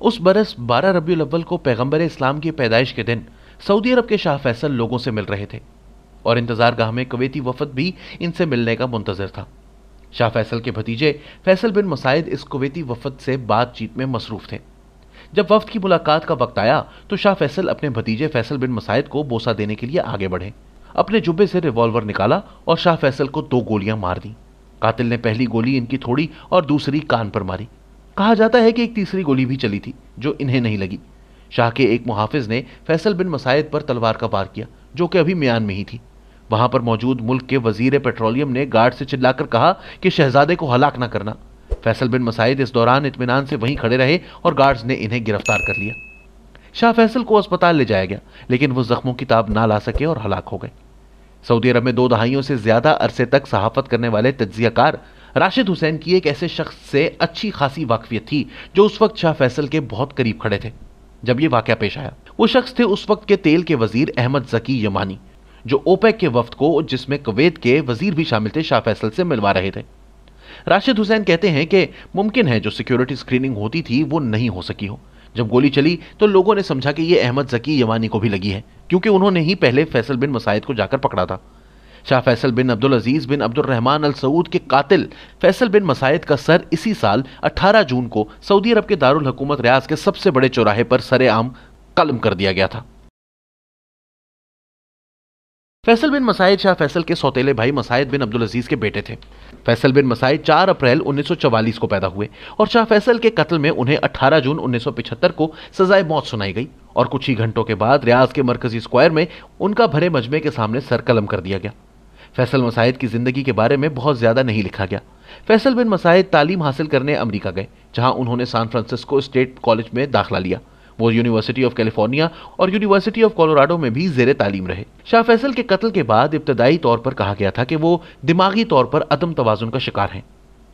उस बरस 12 रबीउल अव्वल को पैगंबर इस्लाम की पैदाइश के दिन सऊदी अरब के शाह फैसल लोगों से मिल रहे थे और इंतजारगाह में कुवैती वफद भी इनसे मिलने का मुंतजर था। शाह फैसल के भतीजे फैसल बिन मसाइद इस कुवैती वफद से बातचीत में मसरूफ थे। जब वफ्द की मुलाकात का वक्त आया तो शाह फैसल अपने भतीजे फैसल बिन मसाइद को बोसा देने के लिए आगे बढ़े। अपने जुब्बे से रिवॉल्वर निकाला और शाह फैसल को 2 गोलियां मार दी। कातिल ने पहली गोली इनकी थोड़ी और दूसरी कान पर मारी। कहा जाता है कि एक तीसरी गोली भी चली थी जो इन्हें नहीं लगी। शाह के एक मुहाफिज ने फैसल बिन मसाइद पर तलवार का वार किया जो कि अभी म्यान में ही थी। वहां पर मौजूद मुल्क के वजीर पेट्रोलियम ने गार्ड से चिल्लाकर कहा कि शहजादे को हलाक न करना। फैसल बिन मसाइद इस दौरान इत्मीनान से वहीं खड़े रहे और गार्ड्स ने इन्हें गिरफ्तार कर लिया। शाह फैसल को अस्पताल ले जाया गया लेकिन वो जख्मों की ताब ना ला सके और हलाक हो गए। सऊदी अरब में 2 दहाइयों से ज्यादा अरसे तक सहाफत करने वाले तज्जियाकार राशिद हुसैन की एक ऐसे शख्स से अच्छी खासी वाकफियत थी जो उस वक्त शाह फैसल के बहुत करीब खड़े थे जब यह वाकया पेश आया। वो शख्स थे उस वक्त के तेल के वजीर अहमद जकी यमानी, जो ओपेक के वफ्द को, जिसमें कुवैत के वजीर भी शामिल थे, शाह फैसल से मिलवा रहे थे। राशिद हुसैन कहते हैं कि मुमकिन है जो सिक्योरिटी स्क्रीनिंग होती थी वो नहीं हो सकी हो। जब गोली चली तो लोगों ने समझा कि यह अहमद जकी यमानी को भी लगी है क्योंकि उन्होंने ही पहले फैसल बिन मसाइद को जाकर पकड़ा था। शाह फैसल बिन अब्दुल अजीज बिन अब्दुल रहमान अल सऊद के कातिल फैसल बिन मसाइद का सर इसी साल 18 जून को सऊदी अरब के दारुल हुकूमत रियाज के सबसे बड़े चौराहे पर सरेआम कलम कर दिया गया था। फैसल बिन मसाइद शाह फैसल के सौतेले भाई मसाइद बिन अब्दुल अजीज के बेटे थे। फैसल बिन मसाइद 4 अप्रैल 1944 को पैदा हुए और शाह फैसल के कत्ल में उन्हें 18 जून 1975 को सजाए मौत सुनाई गई और कुछ ही घंटों के बाद रियाज के मरकजी स्क्वायर में उनका भरे मजमे के सामने सर कलम कर दिया गया। फैसल मसाइद की जिंदगी के बारे में बहुत ज्यादा नहीं लिखा गया। फैसल बिन मसाइद तालीम हासिल करने अमेरिका गए जहां उन्होंने सैन फ्रांसिस्को स्टेट कॉलेज में दाखिला लिया। वो यूनिवर्सिटी ऑफ कैलिफोर्निया और यूनिवर्सिटी ऑफ कोलोराडो में भी जेरे तालीम रहे। शाह फैसल के कत्ल के बाद इब्तदाई तौर पर कहा गया था कि वो दिमागी तौर पर अदम तवाजुन का शिकार हैं।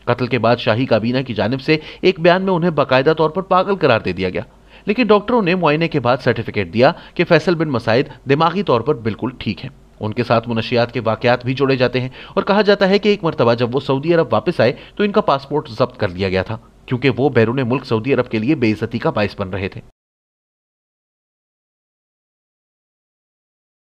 कत्ल के बाद शाही काबीना की जानिब से एक बयान में उन्हें बाकायदा तौर पर पागल करार दे दिया गया, लेकिन डॉक्टरों ने मुआयने के बाद सर्टिफिकेट दिया कि फैसल बिन मसाइद दिमागी तौर पर बिल्कुल ठीक है। उनके साथ मुनशियात के वाकयात भी जोड़े जाते हैं और कहा जाता है कि एक मरतबा जब वो सऊदी अरब वापस आए तो इनका पासपोर्ट जब्त कर लिया गया था क्योंकि वो बैरून मुल्क सऊदी अरब के लिए बेइज्जती का बाइस बन रहे थे।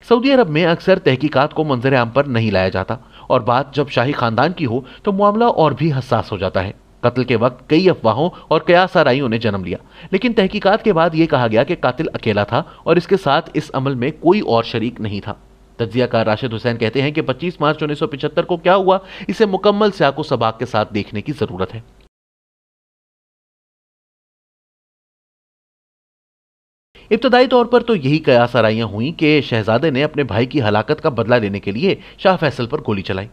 सऊदी अरब में अक्सर तहकीकात को मंजर आम पर नहीं लाया जाता और बात जब शाही खानदान की हो तो मामला और भी हसास हो जाता है। कत्ल के वक्त कई अफवाहों और कयास आराइयों ने जन्म लिया, लेकिन तहकीकात के बाद यह कहा गया कि कातिल अकेला था और इसके साथ इस अमल में कोई और शरीक नहीं था। तज्जियाकार राशिद हुसैन कहते हैं कि 25 मार्च 1975 को क्या हुआ इसे मुकम्मल सियाको सबाक के साथ देखने की जरूरत है। इब्तदाई तौर पर तो यही कयास आराइयां हुई कि शहजादे ने अपने भाई की हलाकत का बदला लेने के लिए शाह फैसल पर गोली चलाई।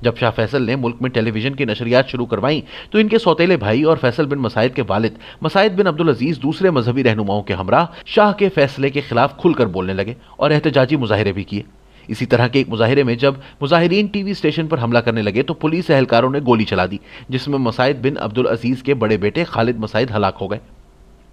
जब शाह फैसल ने मुल्क में टेलीविजन की नशरियात शुरू करवाई तो इनके सौतेले भाई और फैसल बिन मसाइद के वालिद मसाइद बिन अब्दुल अजीज दूसरे मजहबी रहनुमाओं के हमराह शाह के फैसले के खिलाफ खुलकर बोलने लगे और एहतजाजी मुजाहिरे भी किए। इसी तरह के एक मुजाहिरे में जब मुजाहिरीन टीवी स्टेशन पर हमला करने लगे तो पुलिस एहलकारों ने गोली चला दी जिसमें मसाइद बिन अब्दुल अजीज के बड़े बेटे खालिद मसाइद हलाक हो गए।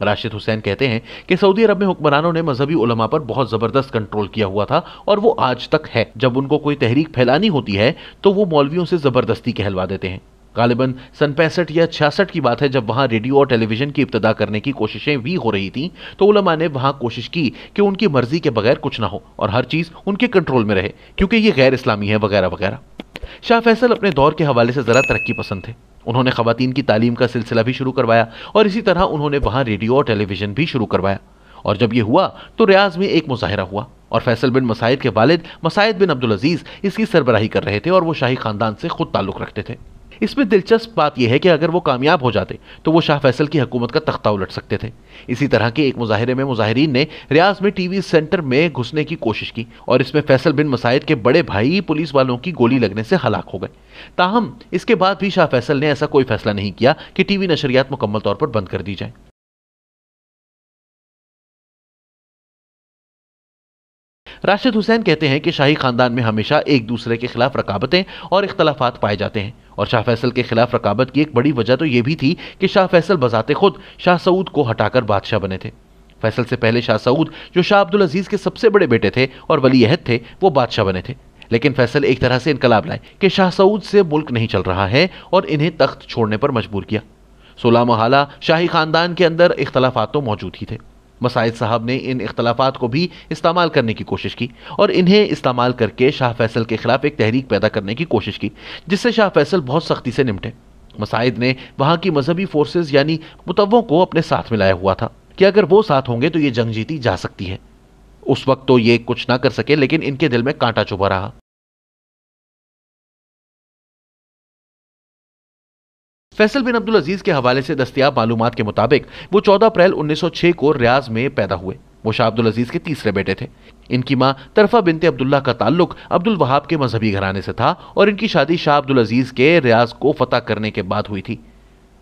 राशिद हुसैन कहते हैं कि सऊदी अरब में हुक्मरानों ने मजहबी उलमा पर बहुत जबरदस्त कंट्रोल किया हुआ था और वो आज तक है। जब उनको कोई तहरीक फैलानी होती है तो वो मौलवियों से जबरदस्ती कहलवा देते हैं। गालिबन सन 65 या 66 की बात है जब वहां रेडियो और टेलीविजन की इब्तदा करने की कोशिशें भी हो रही थीं तो उलमा ने वहां कोशिश की कि उनकी मर्जी के बगैर कुछ ना हो और हर चीज उनके कंट्रोल में रहे क्योंकि ये गैर इस्लामी है वगैरह वगैरह। शाह फैसल अपने दौर के हवाले से जरा तरक्की पसंद थे। उन्होंने खवातीन की तालीम का सिलसिला भी शुरू करवाया और इसी तरह उन्होंने वहां रेडियो और टेलीविजन भी शुरू करवाया। और जब यह हुआ तो रियाज में एक मुजाहिरा हुआ और फैसल बिन मसाइद के वालिद मसाइद बिन अब्दुल अजीज इसकी सरबराही कर रहे थे और वो शाही खानदान से खुद ताल्लुक रखते थे। इसमें दिलचस्प बात यह है कि अगर वो कामयाब हो जाते तो वो शाह फैसल की हुकूमत का तख्ता उलट सकते थे। इसी तरह के एक मुजाहिरे में मुजाहिरीन ने रियाज में टीवी सेंटर में घुसने की कोशिश की और इसमें फैसल बिन मसाइद के बड़े भाई पुलिस वालों की गोली लगने से हलाक हो गए। ताहम इसके बाद भी शाह फैसल ने ऐसा कोई फैसला नहीं किया कि टीवी नशरियात मुकम्मल तौर पर बंद कर दी जाए। राशिद हुसैन कहते हैं कि शाही खानदान में हमेशा एक दूसरे के खिलाफ रकाबतें और इख्तलाफात पाए जाते हैं और शाह फैसल के खिलाफ रकाबत की एक बड़ी वजह तो यह भी थी कि शाह फैसल बजाते खुद शाह सऊद को हटाकर बादशाह बने थे। फैसल से पहले शाह सऊद जो शाह अब्दुल अजीज के सबसे बड़े बेटे थे और वली अहद थे वो बादशाह बने थे, लेकिन फैसल एक तरह से इनकलाब लाए कि शाह सऊद से मुल्क नहीं चल रहा है और इन्हें तख्त छोड़ने पर मजबूर किया। 16 محالہ شاہی خاندان کے اندر اختلافات تو موجود ہی تھے۔ مساعد صاحب نے ان اختلافات کو بھی استعمال کرنے کی کوشش کی اور انہیں استعمال کر کے شاہ فیصل کے خلاف ایک تحریک پیدا کرنے کی کوشش کی، جس سے شاہ فیصل بہت سختی سے نمٹے۔ مساعد نے وہاں کی مذہبی فورسز یعنی متووں کو اپنے ساتھ ملایا ہوا تھا کہ اگر وہ ساتھ ہوں گے تو یہ جنگ جیتی جا سکتی ہے۔ اس وقت تو یہ کچھ نہ کر سکے، لیکن ان کے دل میں کانٹا چبھا رہا۔ فیصل بن عبدالعزیز کے حوالے سے دستیاب معلومات کے مطابق وہ 14 اپریل 1906 کو ریاض میں پیدا ہوئے۔ وہ شاہ عبدالعزیز کے تیسرے بیٹے تھے۔ ان کی ماں طرفہ بنت عبداللہ کا تعلق عبد الوہاب کے مذہبی گھرانے سے تھا اور ان کی شادی شاہ عبدالعزیز کے ریاض کو فتح کرنے کے بعد ہوئی تھی۔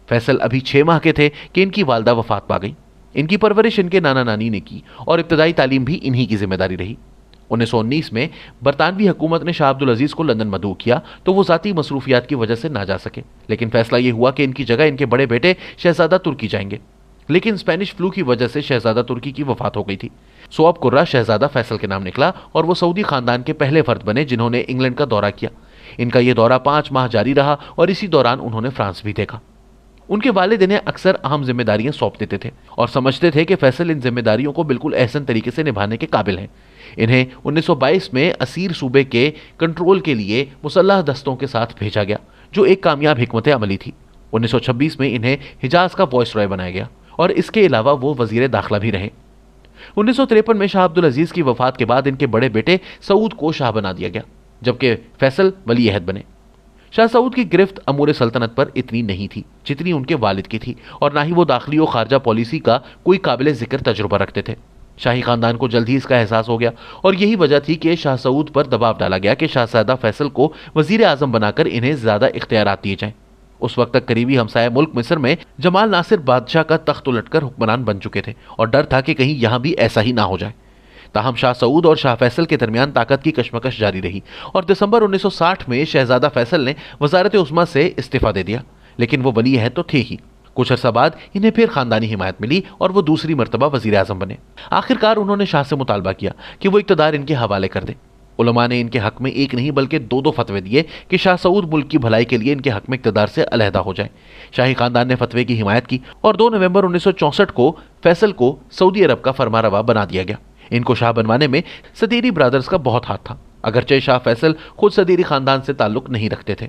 فیصل ابھی 6 ماہ کے تھے کہ ان کی والدہ وفات پا گئی۔ ان کی پرورش ان کے نانا نانی نے کی اور ابتدائی تعلیم بھی انہی کی ذمہ داری رہی۔ 1919 میں برطانوی حکومت نے شاہ عبدالعزیز کو لندن مدعو کیا تو وہ ذاتی مصروفیات کی وجہ سے نہ جا سکے، لیکن فیصلہ یہ ہوا کہ ان کی جگہ ان کے بڑے بیٹے شہزادہ ترکی جائیں گے، لیکن اسپینش فلو کی وجہ سے شہزادہ ترکی کی وفات ہو گئی تھی۔ سو اب قرہ شہزادہ فیصل کے نام نکلا اور وہ سعودی خاندان کے پہلے فرد بنے جنہوں نے انگلینڈ کا دورہ کیا۔ ان کا یہ دورہ 5 ماہ جاری رہا اور اسی دوران انہوں نے فرانس بھی دیکھا۔ ان کے والد انہیں اکثر اہم ذمہ داریاں سونپ دیتے تھے اور سمجھتے تھے کہ فیصل ان ذمہ داریوں کو بالکل احسن طریقے سے نبھانے کے قابل ہیں۔ انہیں 1922 میں اسیر صوبے کے کنٹرول کے لیے مسلح دستوں کے ساتھ بھیجا گیا، جو ایک کامیاب حکمت عملی تھی۔ 1926 میں انہیں حجاز کا وائس رائے بنایا گیا اور اس کے علاوہ وہ وزیر داخلہ بھی رہے۔ 1953 میں شاہ عبدالعزیز کی وفات کے بعد ان کے بڑے بیٹے سعود کو شاہ بنا دیا گیا، جبکہ فیصل ولی عہد بنے۔ شاہ سعود کی گرفت امور سلطنت پر اتنی نہیں تھی جتنی ان کے والد کی تھی، اور نہ ہی وہ داخلی و خارجہ پالیسی کا کوئی قابل ذکر تجربہ رکھتے تھے۔ شاہی خاندان کو جلد ہی اس کا احساس ہو گیا اور یہی وجہ تھی کہ شاہ سعود پر دباؤ ڈالا گیا کہ شاہزادہ فیصل کو وزیر اعظم بنا کر انہیں زیادہ اختیارات دیے جائیں۔ اس وقت تک قریبی ہمسایہ ملک مصر میں جمال ناصر بادشاہ کا تخت الٹ کر حکمران بن چکے تھے اور ڈر تھا کہ کہیں یہاں بھی ایسا ہی نہ ہو جائے۔ تاہم شاہ سعود اور شاہ فیصل کے درمیان طاقت کی کشمکش جاری رہی اور دسمبر 1960 میں شہزادہ فیصل نے وزارت عظمیٰ سے استعفیٰ دے دیا، لیکن وہ ولی عہد تو تھے ہی۔ کچھ عرصہ بعد انہیں پھر خاندانی حمایت ملی اور وہ دوسری مرتبہ وزیر اعظم بنے۔ آخرکار انہوں نے شاہ سے مطالبہ کیا کہ وہ اقتدار ان کے حوالے کر دیں۔ علماء نے ان کے حق میں ایک نہیں بلکہ 2 فتوے دیے کہ شاہ سعود ملک کی بھلائی کے لیے ان کے حق میں اقتدار سے علیحدہ ہو جائیں۔ شاہی خاندان نے فتوے کی حمایت کی اور 2 نومبر 1964 کو فیصل کو سعودی عرب کا فرمانروا بنا دیا گیا۔ ان کو شاہ بنوانے میں صدیری برادرز کا بہت ہاتھ تھا، اگرچہ شاہ فیصل خود صدیری خاندان سے تعلق نہیں رکھتے تھے۔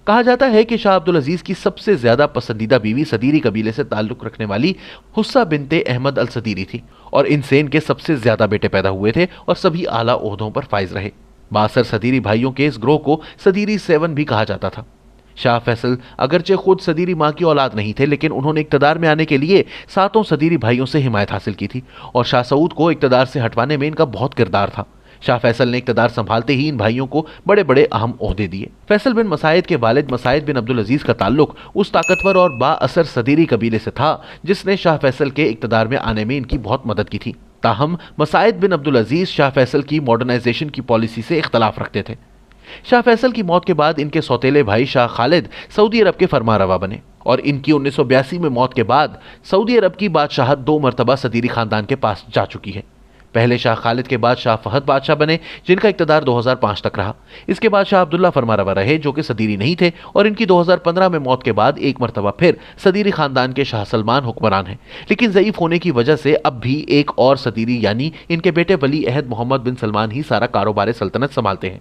کہا جاتا ہے کہ شاہ عبدالعزیز کی سب سے زیادہ پسندیدہ بیوی صدیری قبیلے سے تعلق رکھنے والی حصہ بنت احمد الصدیری تھی، اور ان سے ان کے سب سے زیادہ بیٹے پیدا ہوئے تھے اور سبھی اعلیٰ عہدوں پر فائز رہے۔ بااثر صدیری بھائیوں کے اس گروہ کو صدیری 7 بھی کہا جاتا تھا۔ شاہ فیصل اگرچہ خود صدیری ماں کی اولاد نہیں تھے، لیکن انہوں نے اقتدار میں آنے کے لیے 7 صدیری بھائیوں سے حمایت حاصل کی تھی اور شاہ سعود کو اقتدار سے ہٹوانے میں ان کا بہت کردار تھا۔ شاہ فیصل نے اقتدار سنبھالتے ہی ان بھائیوں کو بڑے بڑے اہم عہدے دیے۔ فیصل بن مساعد کے والد مساعد بن عبدالعزیز کا تعلق اس طاقتور اور با اثر صدیری قبیلے سے تھا جس نے شاہ فیصل کے اقتدار میں آنے میں ان کی بہت مدد کی تھی۔ تاہم مساعد بن عبدالعزیز شاہ فیصل کی ماڈرنائزیشن کی پالیسی سے اختلاف رکھتے تھے۔ شاہ فیصل کی موت کے بعد ان کے سوتیلے بھائی شاہ خالد سعودی عرب کے فرمانروا بنے اور ان کی 1982 میں موت کے بعد سعودی عرب کی بادشاہت 2 مرتبہ صدیری خاندان کے پاس جا چکی ہے۔ پہلے شاہ خالد کے بعد شاہ فہد بادشاہ بنے جن کا اقتدار 2005 تک رہا۔ اس کے بعد شاہ عبداللہ فرمانروا رہے جو کہ صدیری نہیں تھے، اور ان کی 2015 میں موت کے بعد ایک مرتبہ پھر صدیری خاندان کے شاہ سلمان حکمران ہیں، لیکن ضعیف ہونے کی وجہ سے اب بھی ایک اور صدیری یعنی ان کے بیٹے ولی عہد محمد بن سلمان ہی سارا کاروبار سلطنت سنبھالتے ہیں۔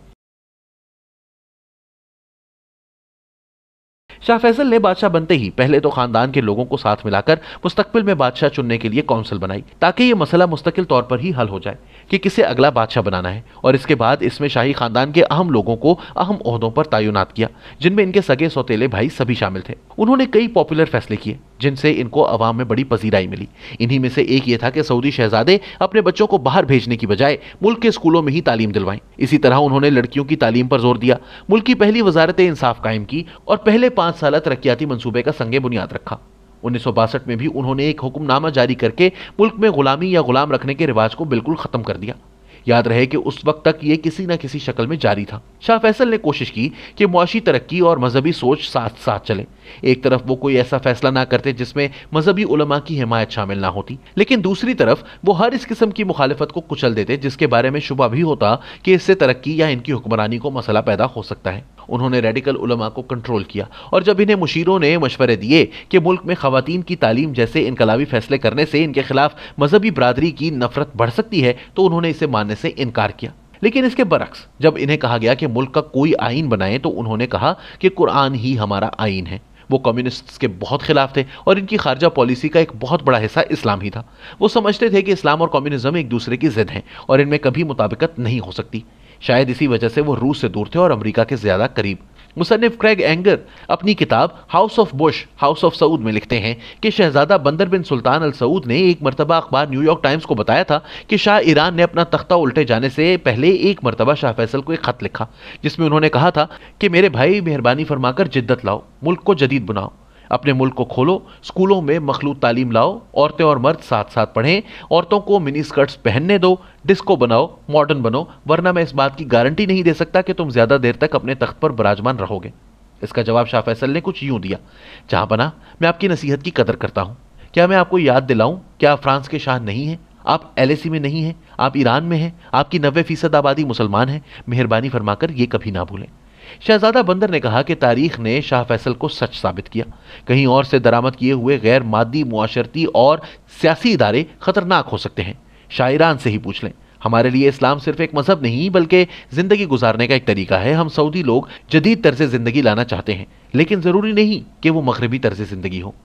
شاہ فیصل نے بادشاہ بنتے ہی پہلے تو خاندان کے لوگوں کو ساتھ ملا کر مستقبل میں بادشاہ چننے کے لیے کونسل بنائی تاکہ یہ مسئلہ مستقل طور پر ہی حل ہو جائے کہ کسے اگلا بادشاہ بنانا ہے، اور اس کے بعد اس میں شاہی خاندان کے اہم لوگوں کو اہم عہدوں پر تعینات کیا جن میں ان کے سگے سوتیلے بھائی سبھی شامل تھے۔ انہوں نے کئی پاپولر فیصلے کیے جن سے ان کو عوام میں بڑی پذیرائی ملی۔ انہی میں سے ایک یہ تھا کہ سعودی شہزادے اپنے بچوں کو باہر بھیجنے کی بجائے ملک کے اسکولوں میں ہی تعلیم دلوائیں۔ اسی طرح انہوں نے لڑکیوں کی تعلیم پر زور دیا، ملک کی پہلی وزارت انصاف قائم کی اور پہلے 5 سالہ ترقیاتی منصوبے کا سنگ بنیاد رکھا۔ 1962 میں بھی انہوں نے ایک حکم نامہ جاری کر کے ملک میں غلامی یا غلام رکھنے کے رواج کو بالکل ختم کر دیا۔ یاد رہے کہ اس وقت تک یہ کسی نہ کسی شکل میں جاری تھا۔ شاہ فیصل نے کوشش کی کہ معاشی ترقی اور مذہبی سوچ ساتھ ساتھ چلے۔ ایک طرف وہ کوئی ایسا فیصلہ نہ کرتے جس میں مذہبی علماء کی حمایت شامل نہ ہوتی، لیکن دوسری طرف وہ ہر اس قسم کی مخالفت کو کچل دیتے جس کے بارے میں شبہ بھی ہوتا کہ اس سے ترقی یا ان کی حکمرانی کو مسئلہ پیدا ہو سکتا ہے۔ انہوں نے रेडिकल उलमा को कंट्रोल किया, और जब इन्हें मुशीरों ने मशवरे दिए कि मुल्क में खवातीन की तालीम जैसे इनकलाबी फैसले करने से इनके खिलाफ मजहबी बरादरी की नफरत बढ़ सकती है, तो उन्होंने इसे मानने से इनकार किया। लेकिन इसके बरक्स जब इन्हें कहा गया कि मुल्क का कोई आइन बनाए, तो उन्होंने कहा कि कुरान ही हमारा आइन है। वो कम्युनिस्ट्स के बहुत खिलाफ थे और इनकी खारजा पॉलिसी का एक बहुत बड़ा हिस्सा इस्लाम ही था। वो समझते थे कि इस्लाम और कम्युनिज्म एक दूसरे की जिद हैं और इनमें कभी मुताबिकत नहीं हो सकती। शायद इसी वजह से वो रूस से दूर थे और अमेरिका के ज्यादा करीब। मुसन्निफ क्रेग एंगर अपनी किताब house of Bush house of Saud में लिखते हैं कि शहजादा बंदर बिन सुल्तान अल सऊद ने एक मरतबा अखबार न्यूयॉर्क टाइम्स को बताया था कि शाह ईरान ने अपना तख्ता उल्टे जाने से पहले एक मरतबा शाह फैसल को एक खत लिखा, जिसमें उन्होंने कहा था कि मेरे भाई मेहरबानी फरमाकर जिद्दत लाओ, मुल्क को जदीद बनाओ, अपने मुल्क को खोलो, स्कूलों में मखलूत तालीम लाओ, औरतें और मर्द साथ साथ पढ़ें, औरतों को मिनी स्कर्ट्स पहनने दो, डिस्को बनाओ, मॉडर्न बनो, वरना मैं इस बात की गारंटी नहीं दे सकता कि तुम ज्यादा देर तक अपने तख्त पर विराजमान रहोगे। इसका जवाब शाह फैसल ने कुछ यूं दिया, जहां बना मैं आपकी नसीहत की कदर करता हूं। क्या मैं आपको याद दिलाऊं कि आप फ्रांस के शाह नहीं हैं, आप LAC में नहीं हैं, आप ईरान में हैं, आपकी 90% आबादी मुसलमान है। मेहरबानी फरमाकर ये कभी ना भूलें। शहजादा बंदर ने कहा कि तारीख ने शाह फैसल को सच साबित किया। कहीं और से दरामद किए हुए गैर मादी मुआशरती और सियासी इदारे खतरनाक हो सकते हैं। शायरान से ही पूछ लें। हमारे लिए इस्लाम सिर्फ एक मजहब नहीं बल्कि जिंदगी गुजारने का एक तरीका है। हम सऊदी लोग जदीद तर्ज जिंदगी लाना चाहते हैं, लेकिन जरूरी नहीं कि वो मगरबी तर्ज जिंदगी हो।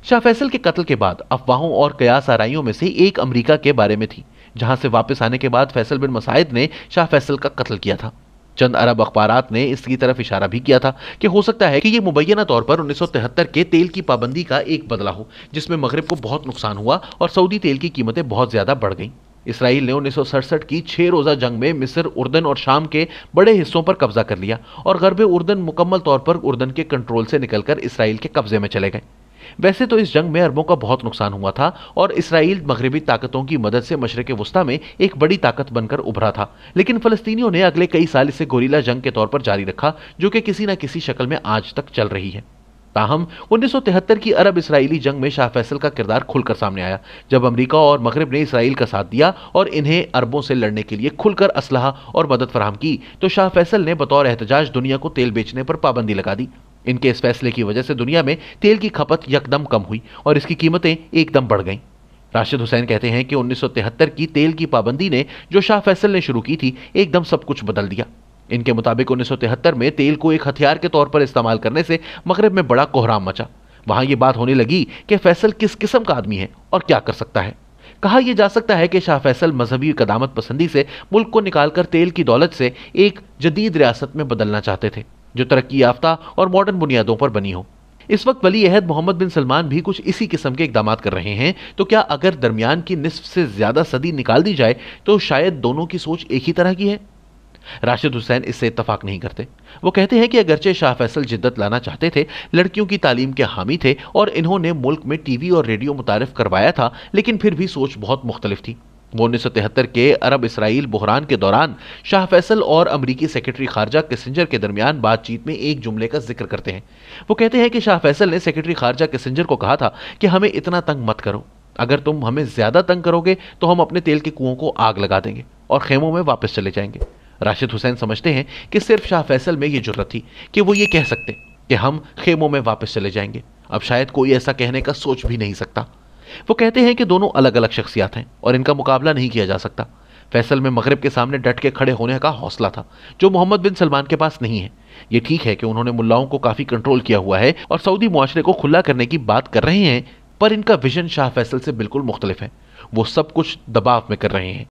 शाह फैसल के कत्ल के बाद अफवाहों और कयास आराइयों में से एक अमेरिका के बारे में थी, जहां से वापस आने के बाद फैसल बिन मसाइद ने शाह फैसल का कत्ल किया था। चंद अरब अखबारात ने इसकी तरफ इशारा भी किया था कि हो सकता है कि यह मुबैना तौर पर 1973 के तेल की पाबंदी का एक बदला हो, जिसमें मगरिब को बहुत नुकसान हुआ और सऊदी तेल की कीमतें बहुत ज्यादा बढ़ गईं। इसराइल ने 1967 की 6 रोजा जंग में मिस्र, उर्दन और शाम के बड़े हिस्सों पर कब्जा कर लिया और गरब उर्दन मुकम्मल तौर पर उर्दन के कंट्रोल से निकलकर इसराइल के कब्जे में चले गए। वैसे तो इस जंग में अरबों का बहुत नुकसान हुआ था और इसराइल मगरबी ताकतों की मदद से मशरक़ वस्ता में एक बड़ी ताकत बनकर उभरा था, लेकिन फलस्तीनियों ने अगले कई साल इसे गोरीला जंग के तौर पर जारी रखा, जो कि किसी न किसी शक्ल में आज तक चल रही है। ताहम 1973 की अरब इसराइली जंग में शाह फैसल का किरदार खुलकर सामने आया, जब अमेरिका और मगरिब ने इसराइल का साथ दिया और इन्हें अरबों से लड़ने के लिए खुलकर असलहा और मदद फराहम की, तो शाह फैसल ने बतौर एहतजाज दुनिया को तेल बेचने पर पाबंदी लगा दी। इनके इस फैसले की वजह से दुनिया में तेल की खपत यकदम कम हुई और इसकी कीमतें एकदम बढ़ गईं। राशिद हुसैन कहते हैं कि 1973 की तेल की पाबंदी ने, जो शाह फैसल ने शुरू की थी, एकदम सब कुछ बदल दिया। इनके मुताबिक 1973 में तेल को एक हथियार के तौर पर इस्तेमाल करने से मगरिब में बड़ा कोहराम मचा। वहां यह बात होने लगी कि फैसल किस किस्म का आदमी है और क्या कर सकता है। कहा यह जा सकता है कि शाह फैसल मजहबी कदामत पसंदी से मुल्क को निकालकर तेल की दौलत से एक जदीद रियासत में बदलना चाहते थे, जो तरक्की याफ्ता और मॉडर्न बुनियादों पर बनी हो। इस वक्त वली अहद मोहम्मद बिन सलमान भी कुछ इसी किस्म के इकदाम कर रहे हैं। तो क्या अगर दरमियान की निस्फ से ज्यादा सदी निकाल दी जाए तो शायद दोनों की सोच एक ही तरह की है? राशिद हुसैन इससे इत्तफाक नहीं करते। वो कहते हैं कि अगरचे शाह फैसल जिद्दत लाना चाहते थे, लड़कियों की तालीम के हामी थे और इन्होंने मुल्क में टीवी और रेडियो मुतारिफ करवाया था, लेकिन फिर भी सोच बहुत मुख्तलिफ थी। वो 1973 के अरब इसराइल बहरान के दौरान शाह फैसल और अमरीकी सेक्रेटरी खारजा किसिंजर के दरमियान बातचीत में एक जुमले का जिक्र करते हैं। वो कहते हैं कि शाह फैसल ने सेक्रेटरी खारजा किसिंजर को कहा था कि हमें इतना तंग मत करो, अगर तुम हमें ज्यादा तंग करोगे तो हम अपने तेल के कुओं को आग लगा देंगे और खेमों में वापस चले जाएंगे। राशिद हुसैन समझते हैं कि सिर्फ शाह फैसल में यह जुर्रत थी कि वो ये कह सकते कि हम खेमों में वापस चले जाएंगे। अब शायद कोई ऐसा कहने का सोच भी नहीं सकता। वो कहते हैं कि दोनों अलग अलग शख्सियत हैं और इनका मुकाबला नहीं किया जा सकता। फैसल में मगरिब के सामने डट के खड़े होने का हौसला था, जो मोहम्मद बिन सलमान के पास नहीं है। ये ठीक है कि उन्होंने मुल्लाओं को काफी कंट्रोल किया हुआ है और सऊदी मुआशरे को खुला करने की बात कर रहे हैं, पर इनका विजन शाह फैसल से बिल्कुल मुख्तलिफ है। वो सब कुछ दबाव में कर रहे हैं।